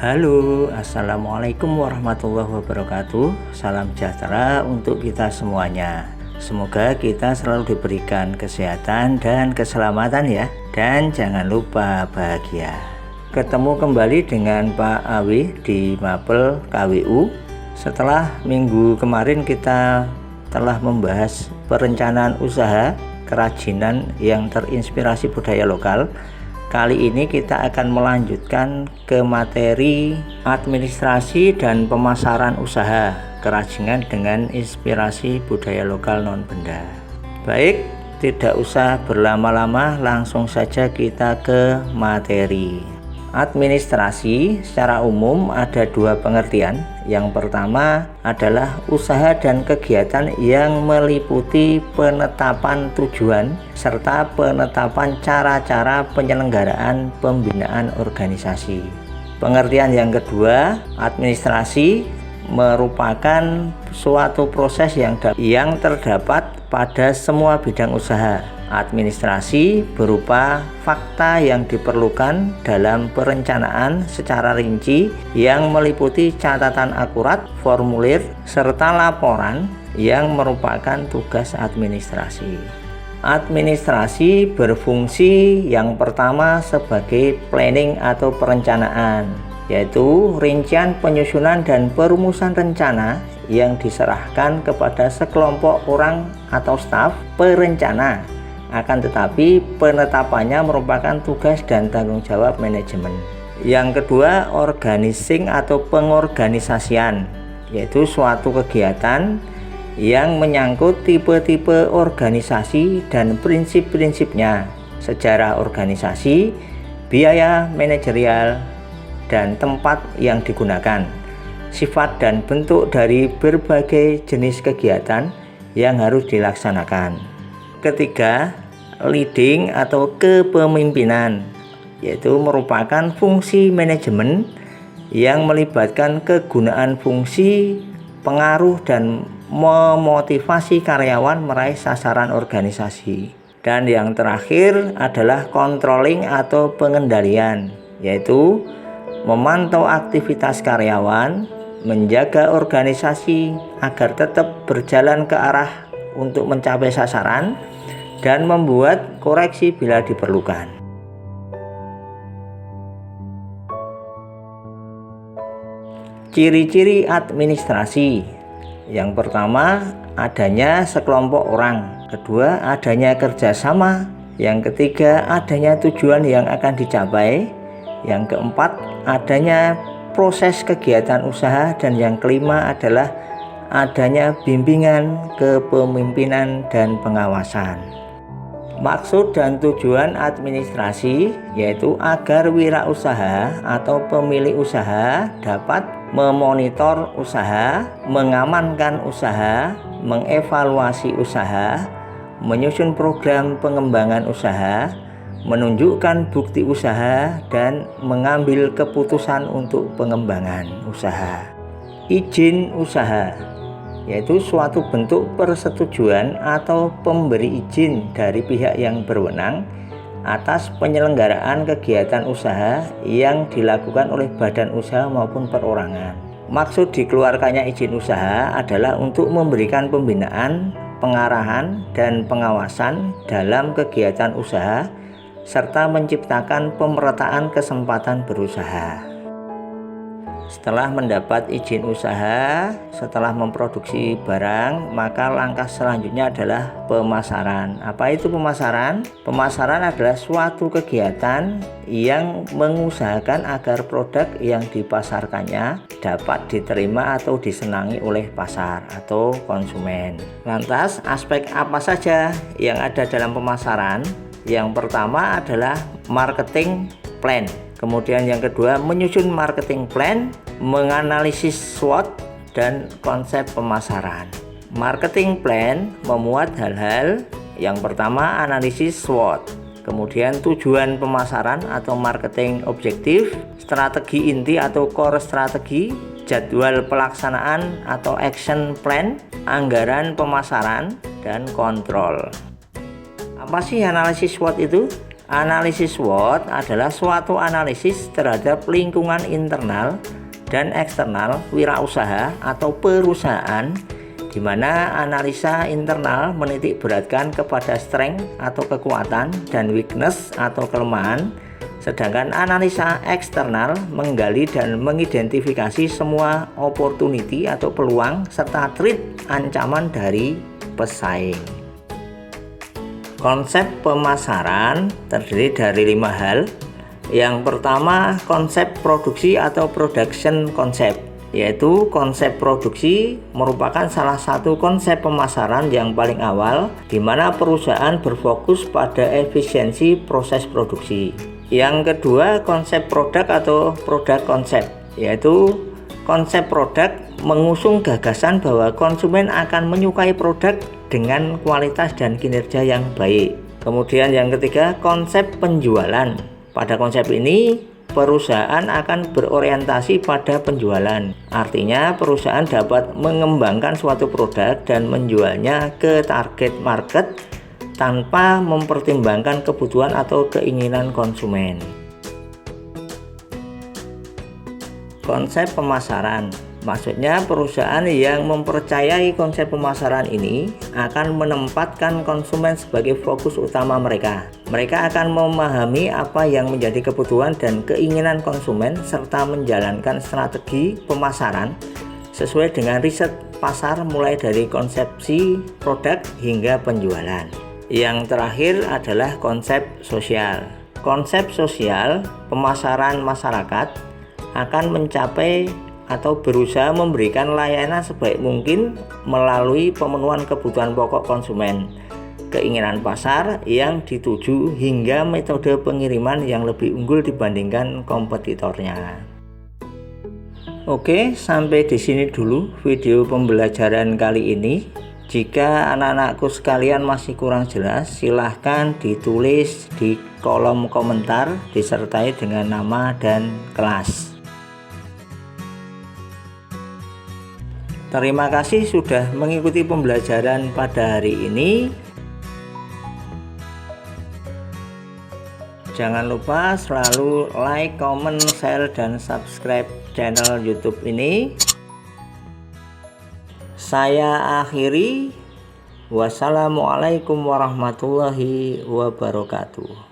Halo, assalamualaikum warahmatullahi wabarakatuh. Salam sejahtera untuk kita semuanya. Semoga kita selalu diberikan kesehatan dan keselamatan ya. Dan jangan lupa bahagia. Ketemu kembali dengan Pak Awi di Mapel KWU. Setelah minggu kemarin kita telah membahas perencanaan usaha kerajinan yang terinspirasi budaya lokal. Kali ini kita akan melanjutkan ke materi administrasi dan pemasaran usaha kerajinan dengan inspirasi budaya lokal non-benda. Baik, tidak usah berlama-lama, langsung saja kita ke materi. Administrasi secara umum ada dua pengertian. Yang pertama adalah usaha dan kegiatan yang meliputi penetapan tujuan serta penetapan cara-cara penyelenggaraan pembinaan organisasi. Pengertian yang kedua, administrasi merupakan suatu proses yang terdapat pada semua bidang usaha. Administrasi berupa fakta yang diperlukan dalam perencanaan secara rinci yang meliputi catatan akurat, formulir, serta laporan yang merupakan tugas administrasi. Administrasi berfungsi yang pertama sebagai planning atau perencanaan, yaitu rincian penyusunan dan perumusan rencana yang diserahkan kepada sekelompok orang atau staf perencana. Akan tetapi penetapannya merupakan tugas dan tanggung jawab manajemen. Yang kedua, organizing atau pengorganisasian, yaitu suatu kegiatan yang menyangkut tipe-tipe organisasi dan prinsip-prinsipnya, sejarah organisasi, biaya manajerial, dan tempat yang digunakan, sifat dan bentuk dari berbagai jenis kegiatan yang harus dilaksanakan. Ketiga, leading atau kepemimpinan, yaitu merupakan fungsi manajemen yang melibatkan kegunaan fungsi, pengaruh, dan memotivasi karyawan meraih sasaran organisasi. Dan yang terakhir adalah controlling atau pengendalian, yaitu memantau aktivitas karyawan, menjaga organisasi agar tetap berjalan ke arah untuk mencapai sasaran, dan membuat koreksi bila diperlukan. Ciri-ciri administrasi. Yang pertama, adanya sekelompok orang. Kedua, adanya kerjasama. Yang ketiga, adanya tujuan yang akan dicapai. Yang keempat, adanya proses kegiatan usaha. Dan yang kelima adalah adanya bimbingan, kepemimpinan, dan pengawasan. Maksud dan tujuan administrasi yaitu agar wirausaha atau pemilik usaha dapat memonitor usaha, mengamankan usaha, mengevaluasi usaha, menyusun program pengembangan usaha, menunjukkan bukti usaha, dan mengambil keputusan untuk pengembangan usaha. Izin usaha yaitu suatu bentuk persetujuan atau pemberi izin dari pihak yang berwenang atas penyelenggaraan kegiatan usaha yang dilakukan oleh badan usaha maupun perorangan. Maksud dikeluarkannya izin usaha adalah untuk memberikan pembinaan, pengarahan, dan pengawasan dalam kegiatan usaha serta menciptakan pemerataan kesempatan berusaha. Setelah mendapat izin usaha, setelah memproduksi barang, maka langkah selanjutnya adalah pemasaran. Apa itu pemasaran? Pemasaran adalah suatu kegiatan yang mengusahakan agar produk yang dipasarkannya dapat diterima atau disenangi oleh pasar atau konsumen. Lantas, aspek apa saja yang ada dalam pemasaran? Yang pertama adalah marketing plan. Kemudian yang kedua, menyusun marketing plan, menganalisis SWOT, dan konsep pemasaran. Marketing plan memuat hal-hal. Yang pertama, analisis SWOT. Kemudian tujuan pemasaran atau marketing objektif, strategi inti atau core strategi, jadwal pelaksanaan atau action plan, anggaran pemasaran, dan kontrol. Apa sih analisis SWOT itu? Analisis SWOT adalah suatu analisis terhadap lingkungan internal dan eksternal wirausaha atau perusahaan, di mana analisa internal menitik beratkan kepada strength atau kekuatan dan weakness atau kelemahan, sedangkan analisa eksternal menggali dan mengidentifikasi semua opportunity atau peluang serta threat ancaman dari pesaing. Konsep pemasaran terdiri dari 5 hal. Yang pertama, konsep produksi atau production concept, yaitu konsep produksi merupakan salah satu konsep pemasaran yang paling awal, di mana perusahaan berfokus pada efisiensi proses produksi. Yang kedua, konsep produk atau product concept, yaitu konsep produk mengusung gagasan bahwa konsumen akan menyukai produk dengan kualitas dan kinerja yang baik. Kemudian yang ketiga, konsep penjualan. Pada konsep ini, perusahaan akan berorientasi pada penjualan. Artinya, perusahaan dapat mengembangkan suatu produk dan menjualnya ke target market tanpa mempertimbangkan kebutuhan atau keinginan konsumen. Konsep pemasaran, maksudnya perusahaan yang mempercayai konsep pemasaran ini akan menempatkan konsumen sebagai fokus utama mereka. Mereka akan memahami apa yang menjadi kebutuhan dan keinginan konsumen serta menjalankan strategi pemasaran sesuai dengan riset pasar mulai dari konsepsi produk hingga penjualan. Yang terakhir adalah konsep sosial. Konsep sosial pemasaran masyarakat akan mencapai atau berusaha memberikan layanan sebaik mungkin melalui pemenuhan kebutuhan pokok konsumen, keinginan pasar yang dituju, hingga metode pengiriman yang lebih unggul dibandingkan kompetitornya. Oke, sampai di sini dulu video pembelajaran kali ini. Jika anak-anakku sekalian masih kurang jelas, silahkan ditulis di kolom komentar disertai dengan nama dan kelas. Terima kasih sudah mengikuti pembelajaran pada hari ini. Jangan lupa selalu like, comment, share, dan subscribe channel YouTube ini. Saya akhiri. Wassalamualaikum warahmatullahi wabarakatuh.